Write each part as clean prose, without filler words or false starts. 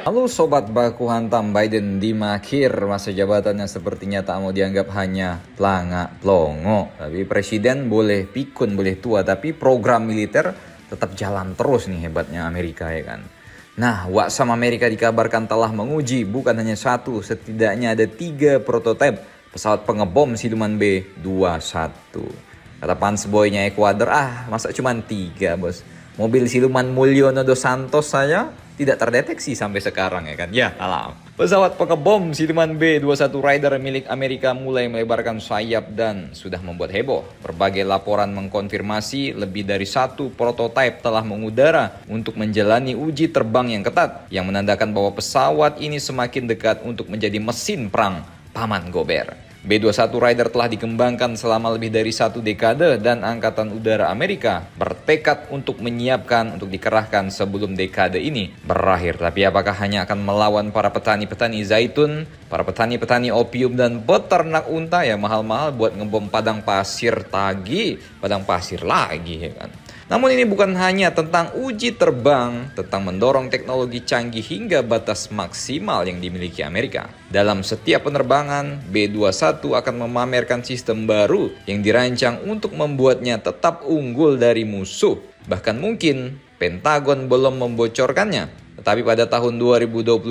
Halo Sobat Baku Hantam, Biden di akhir masa jabatannya sepertinya tak mau dianggap hanya pelangak pelongo. Tapi presiden boleh pikun, boleh tua, tapi program militer tetap jalan terus nih, hebatnya Amerika ya kan. Nah, Waksam Amerika dikabarkan telah menguji bukan hanya satu, setidaknya ada 3 prototipe pesawat pengebom siluman B-21. Kata pansboynya Ekuador, masa cuma 3 bos. Mobil siluman Mulyono dos Santos saja tidak terdeteksi sampai sekarang ya kan. Ya, alam. Pesawat pengebom siluman B-21 Raider milik Amerika mulai melebarkan sayap dan sudah membuat heboh. Berbagai laporan mengkonfirmasi lebih dari 1 prototipe telah mengudara untuk menjalani uji terbang yang ketat, yang menandakan bahwa pesawat ini semakin dekat untuk menjadi mesin perang Paman Gober. B-21 Raider telah dikembangkan selama lebih dari 1 dekade dan Angkatan Udara Amerika bertekad untuk menyiapkan untuk dikerahkan sebelum dekade ini berakhir. Tapi apakah hanya akan melawan para petani-petani zaitun, para petani-petani opium dan peternak unta ya mahal-mahal buat ngebom padang pasir padang pasir lagi ya kan. Namun ini bukan hanya tentang uji terbang, tentang mendorong teknologi canggih hingga batas maksimal yang dimiliki Amerika. Dalam setiap penerbangan, B-21 akan memamerkan sistem baru yang dirancang untuk membuatnya tetap unggul dari musuh. Bahkan mungkin Pentagon belum membocorkannya. Tetapi pada tahun 2022,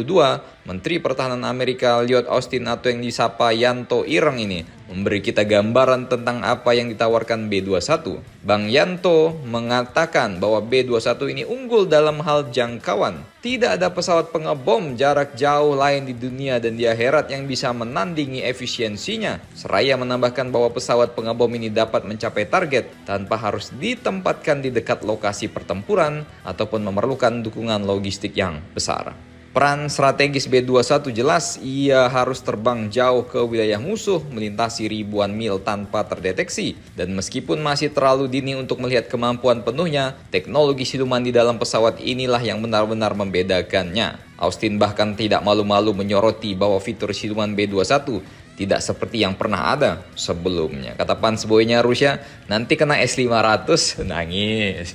Menteri Pertahanan Amerika Lloyd Austin atau yang disapa Yanto Ireng ini memberi kita gambaran tentang apa yang ditawarkan B-21. Bang Yanto mengatakan bahwa B-21 ini unggul dalam hal jangkauan. Tidak ada pesawat pengebom jarak jauh lain di dunia dan di akhirat yang bisa menandingi efisiensinya. Seraya menambahkan bahwa pesawat pengebom ini dapat mencapai target tanpa harus ditempatkan di dekat lokasi pertempuran ataupun memerlukan dukungan logistik yang besar. Peran strategis B-21 jelas ia harus terbang jauh ke wilayah musuh, melintasi ribuan mil tanpa terdeteksi. Dan meskipun masih terlalu dini untuk melihat kemampuan penuhnya, teknologi siluman di dalam pesawat inilah yang benar-benar membedakannya. Austin bahkan tidak malu-malu menyoroti bahwa fitur siluman B-21 tidak seperti yang pernah ada sebelumnya. Kata pansboynya Rusia, nanti kena S-500, nangis.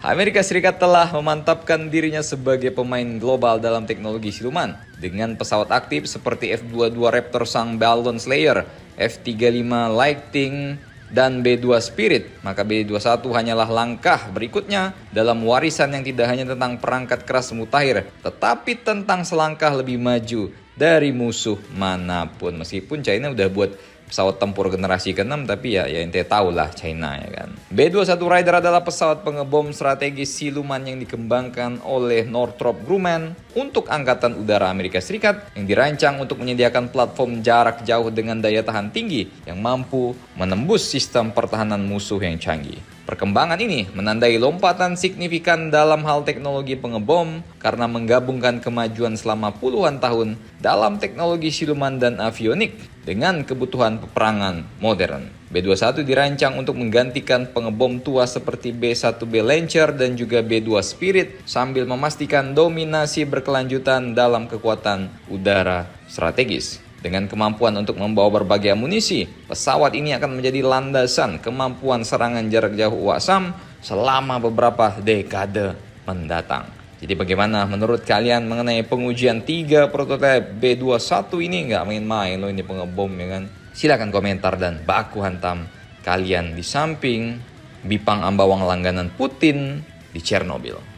Amerika Serikat telah memantapkan dirinya sebagai pemain global dalam teknologi siluman dengan pesawat aktif seperti F-22 Raptor sang Balloon Slayer, F-35 Lightning, dan B-2 Spirit. Maka B-21 hanyalah langkah berikutnya dalam warisan yang tidak hanya tentang perangkat keras mutakhir, tetapi tentang selangkah lebih maju dari musuh manapun. Meskipun China udah buat pesawat tempur generasi ke-6, tapi ya ente tahu lah China ya kan. B-21 Raider adalah pesawat pengebom strategis siluman yang dikembangkan oleh Northrop Grumman untuk Angkatan Udara Amerika Serikat yang dirancang untuk menyediakan platform jarak jauh dengan daya tahan tinggi yang mampu menembus sistem pertahanan musuh yang canggih. Perkembangan ini menandai lompatan signifikan dalam hal teknologi pengebom karena menggabungkan kemajuan selama puluhan tahun dalam teknologi siluman dan avionik dengan kebutuhan peperangan modern. B-21 dirancang untuk menggantikan pengebom tua seperti B-1B Lancer dan juga B-2 Spirit sambil memastikan dominasi berkelanjutan dalam kekuatan udara strategis. Dengan kemampuan untuk membawa berbagai amunisi, pesawat ini akan menjadi landasan kemampuan serangan jarak jauh Waksam selama beberapa dekade mendatang. Jadi bagaimana menurut kalian mengenai pengujian 3 prototipe B-21 ini? Nggak main-main loh ini pengebom ya kan. Silakan komentar dan baku hantam kalian di samping Bipang Ambawang langganan Putin di Chernobyl.